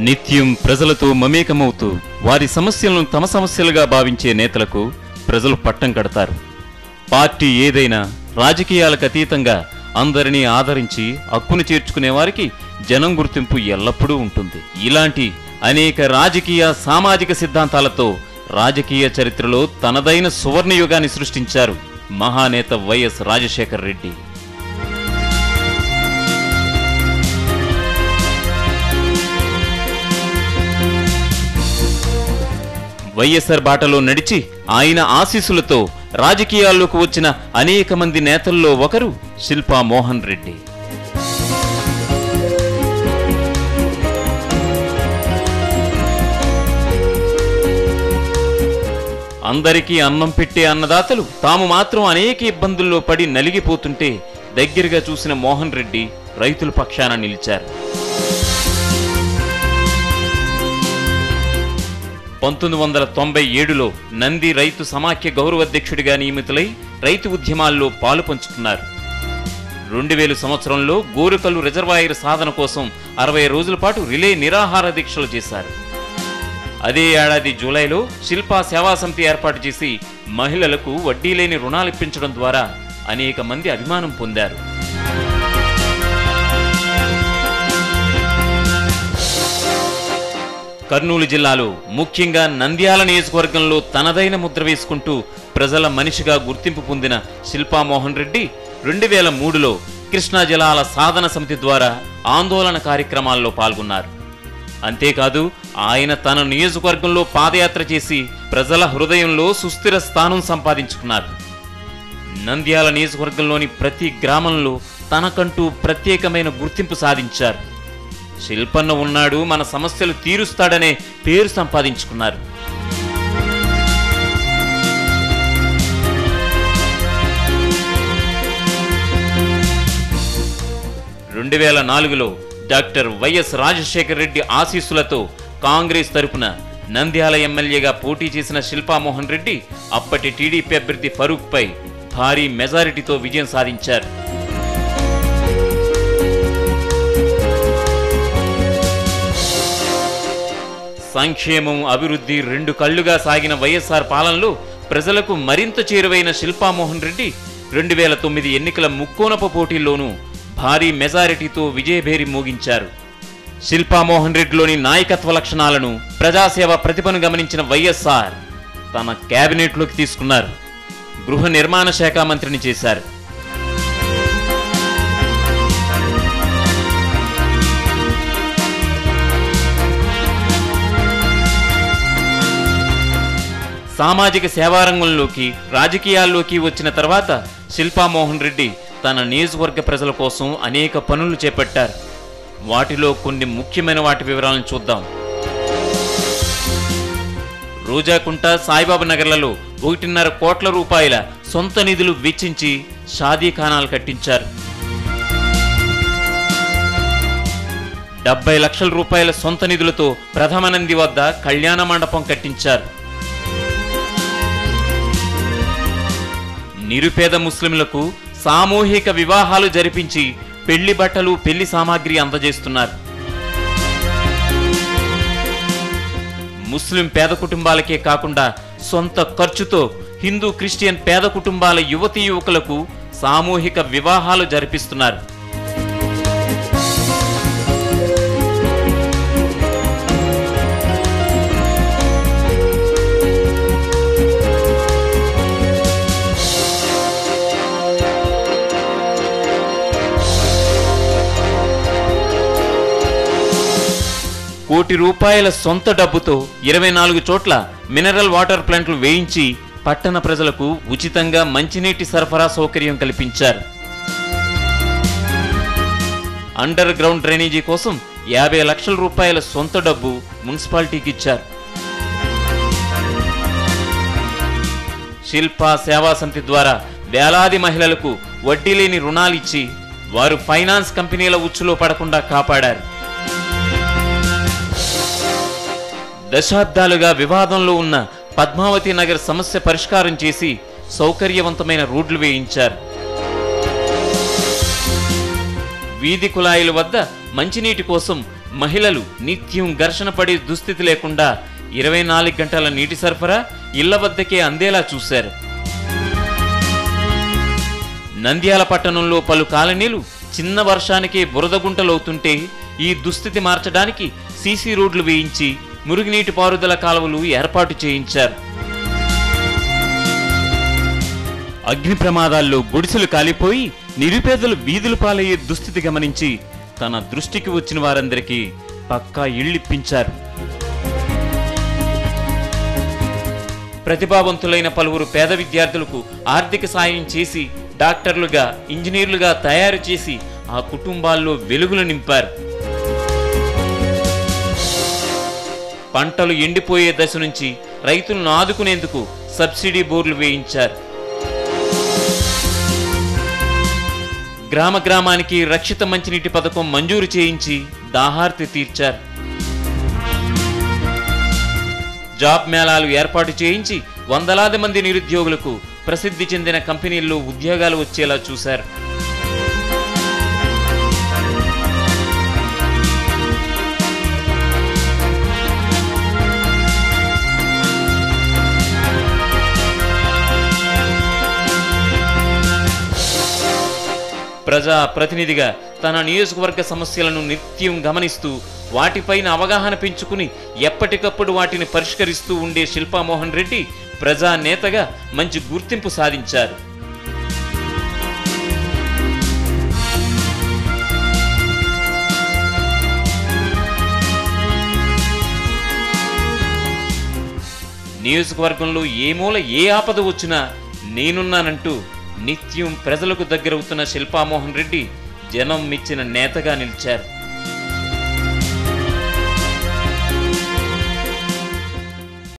నిత్యం ప్రజలతో మమేకమవుతూ వారి సమస్యలను తమ సమస్యలుగా భావించే నేతలకు ప్రజలు పట్టం కడతారు. పార్టీ ఏదైనా రాజకీయాలకు అతీతంగా అందరినీ ఆదరించి హక్కును చేర్చుకునే వారికి జనం గుర్తింపు ఎల్లప్పుడూ ఉంటుంది. ఇలాంటి అనేక రాజకీయ సామాజిక సిద్ధాంతాలతో రాజకీయ చరిత్రలో తనదైన సువర్ణయుగాన్ని సృష్టించారు మహానేత వైఎస్ రాజశేఖర రెడ్డి. వైఎస్ఆర్ బాటలో నడిచి ఆయన ఆశీస్సులతో రాజకీయాల్లోకి వచ్చిన అనేక మంది నేతల్లో ఒకరు శిల్పా మోహన్ రెడ్డి. అందరికీ అన్నం పెట్టే అన్నదాతలు తాము మాత్రం అనేక ఇబ్బందుల్లో పడి నలిగిపోతుంటే దగ్గరగా చూసిన మోహన్ రెడ్డి రైతుల పక్షాన నిలిచారు. 1997లో నంది రైతు సమాఖ్య గౌరవాధ్యక్షుడిగా నియమితులై రైతు ఉద్యమాల్లో పాలు పంచుకున్నారు. 2000 సంవత్సరంలో గోరుకల్లు రిజర్వాయర్ సాధన కోసం 60 రోజుల పాటు రిలే నిరాహార దీక్షలు చేశారు. అదే ఏడాది జూలైలో శిల్పా సేవా సమితి ఏర్పాటు చేసి మహిళలకు వడ్డీ లేని రుణాలు ఇప్పించడం ద్వారా అనేక మంది అభిమానం పొందారు. కర్నూలు జిల్లాలో ముఖ్యంగా నంద్యాల నియోజకవర్గంలో తనదైన ముద్ర వేసుకుంటూ ప్రజల మనిషిగా గుర్తింపు పొందిన శిల్పా మోహన్ రెడ్డి 2003లో కృష్ణా జలాల సాధన సమితి ద్వారా ఆందోళన కార్యక్రమాల్లో పాల్గొన్నారు. అంతేకాదు ఆయన తన నియోజకవర్గంలో పాదయాత్ర చేసి ప్రజల హృదయంలో సుస్థిర స్థానం సంపాదించుకున్నారు. నంద్యాల నియోజకవర్గంలోని ప్రతి గ్రామంలో తనకంటూ ప్రత్యేకమైన గుర్తింపు సాధించారు. శిల్పన్న ఉన్నాడు, మన సమస్యలు తీరుస్తాడనే పేరు సంపాదించుకున్నారు. 2004లో డాక్టర్ వైఎస్ రాజశేఖర రెడ్డి ఆశీస్సులతో కాంగ్రెస్ తరపున నంద్యాల ఎమ్మెల్యేగా పోటీ చేసిన శిల్పా మోహన్ రెడ్డి అప్పటి టీడీపీ అభ్యర్థి ఫరూక్ పై భారీ మెజారిటీతో విజయం సాధించారు. సంక్షేమం, అభివృద్ధి రెండు కళ్లుగా సాగిన వైఎస్ఆర్ పాలనలో ప్రజలకు మరింత చేరువైన శిల్పా మోహన్ రెడ్డి 2009 ఎన్నికల ముక్కోనపు పోటీల్లోనూ భారీ మెజారిటీతో విజయభేరి మోగించారు. శిల్పా మోహన్ రెడ్డిలోని నాయకత్వ లక్షణాలను, ప్రజాసేవ ప్రతిభను గమనించిన వైఎస్ఆర్ తన కేబినెట్లోకి తీసుకున్నారు. గృహ నిర్మాణ శాఖ మంత్రిని చేశారు. సామాజిక సేవారంగంలోకి, రాజకీయాల్లోకి వచ్చిన తర్వాత శిల్పా మోహన్ రెడ్డి తన నియోజకవర్గ ప్రజల కోసం అనేక పనులు చేపట్టారు. వాటిలో కొన్ని ముఖ్యమైన వాటి వివరాలను చూద్దాం. రోజాకుంట, సాయిబాబా నగర్లలో 1.5 కోట్ల రూపాయల సొంత నిధులు వెచ్చించి షాదీఖానాలు కట్టించారు. 70 లక్షల రూపాయల సొంత నిధులతో ప్రథమ నంది వద్ద కళ్యాణ మండపం కట్టించారు. నిరుపేద ముస్లింలకు సామూహిక వివాహాలు జరిపించి పెళ్లి బట్టలు, పెళ్లి సామాగ్రి అందజేస్తున్నారు. ముస్లిం పేద కుటుంబాలకే కాకుండా సొంత ఖర్చుతో హిందూ, క్రిస్టియన్ పేద కుటుంబాల యువతీ యువకులకు సామూహిక వివాహాలు జరిపిస్తున్నారు. ₹1 కోటి సొంత డబ్బుతో 24 చోట్ల మినరల్ వాటర్ ప్లాంట్లు వేయించి పట్టణ ప్రజలకు ఉచితంగా మంచినీటి సరఫరా సౌకర్యం కల్పించారు. అండర్ గ్రౌండ్ డ్రైనేజీ కోసం 50 లక్షల రూపాయల సొంత డబ్బు మున్సిపాలిటీకి ఇచ్చారు. శిల్పా సేవా సమితి ద్వారా వేలాది మహిళలకు వడ్డీ లేని రుణాలిచ్చి వారు ఫైనాన్స్ కంపెనీల ఉచ్చులో పడకుండా కాపాడారు. దశాబ్దాలుగా వివాదంలో ఉన్న పద్మావతి నగర్ సమస్య పరిష్కారం చేసి సౌకర్యవంతమైన రోడ్లు వేయించారు. వీధి కుళాయిల వద్ద మంచినీటి కోసం మహిళలు నిత్యం ఘర్షణ పడే దుస్థితి లేకుండా 24 గంటల నీటి సరఫరా ఇళ్ల వద్దకే అందేలా చూశారు. నంద్యాల పట్టణంలో పలు కాలనీలు చిన్న వర్షానికే బురద గుంటలవుతుంటే ఈ దుస్థితి మార్చడానికి సీసీ రోడ్లు వేయించి మురుగునీటి పారుదల కాలువలు ఏర్పాటు చేయించారు. అగ్ని ప్రమాదాల్లో గుడిసెలు కాలిపోయి నిరుపేదలు వీధులు పాలయ్యే దుస్థితి గమనించి తన దృష్టికి వచ్చిన వారందరికీ పక్కా ఇళ్లిప్పించారు. ప్రతిభావంతులైన పలువురు పేద విద్యార్థులకు ఆర్థిక సాయం చేసి డాక్టర్లుగా, ఇంజనీర్లుగా తయారు చేసి ఆ కుటుంబాల్లో వెలుగులు నింపారు. పంటలు ఎండిపోయే దశ నుంచి రైతులను ఆదుకునేందుకు సబ్సిడీ బోర్లు వేయించారు. గ్రామ గ్రామానికి రక్షిత మంచినీటి పథకం మంజూరు చేయించి దాహార్తి తీర్చారు. జాబ్ మేళాలు ఏర్పాటు చేయించి వందలాది మంది నిరుద్యోగులకు ప్రసిద్ధి చెందిన కంపెనీల్లో ఉద్యోగాలు వచ్చేలా చూశారు. ప్రజా ప్రతినిధిగా తన నియోజకవర్గ సమస్యలను నిత్యం గమనిస్తూ వాటిపైన అవగాహన పెంచుకుని ఎప్పటికప్పుడు వాటిని పరిష్కరిస్తూ ఉండే శిల్పామోహన్ రెడ్డి ప్రజా నేతగా మంచి గుర్తింపు సాధించారు. నియోజకవర్గంలో ఏ మూల ఏ ఆపద వచ్చినా నేనున్నానంటూ నిత్యం ప్రజలకు దగ్గరవుతున్న శిల్పామోహన్ రెడ్డి జనం మెచ్చిన నేతగా నిలిచారు.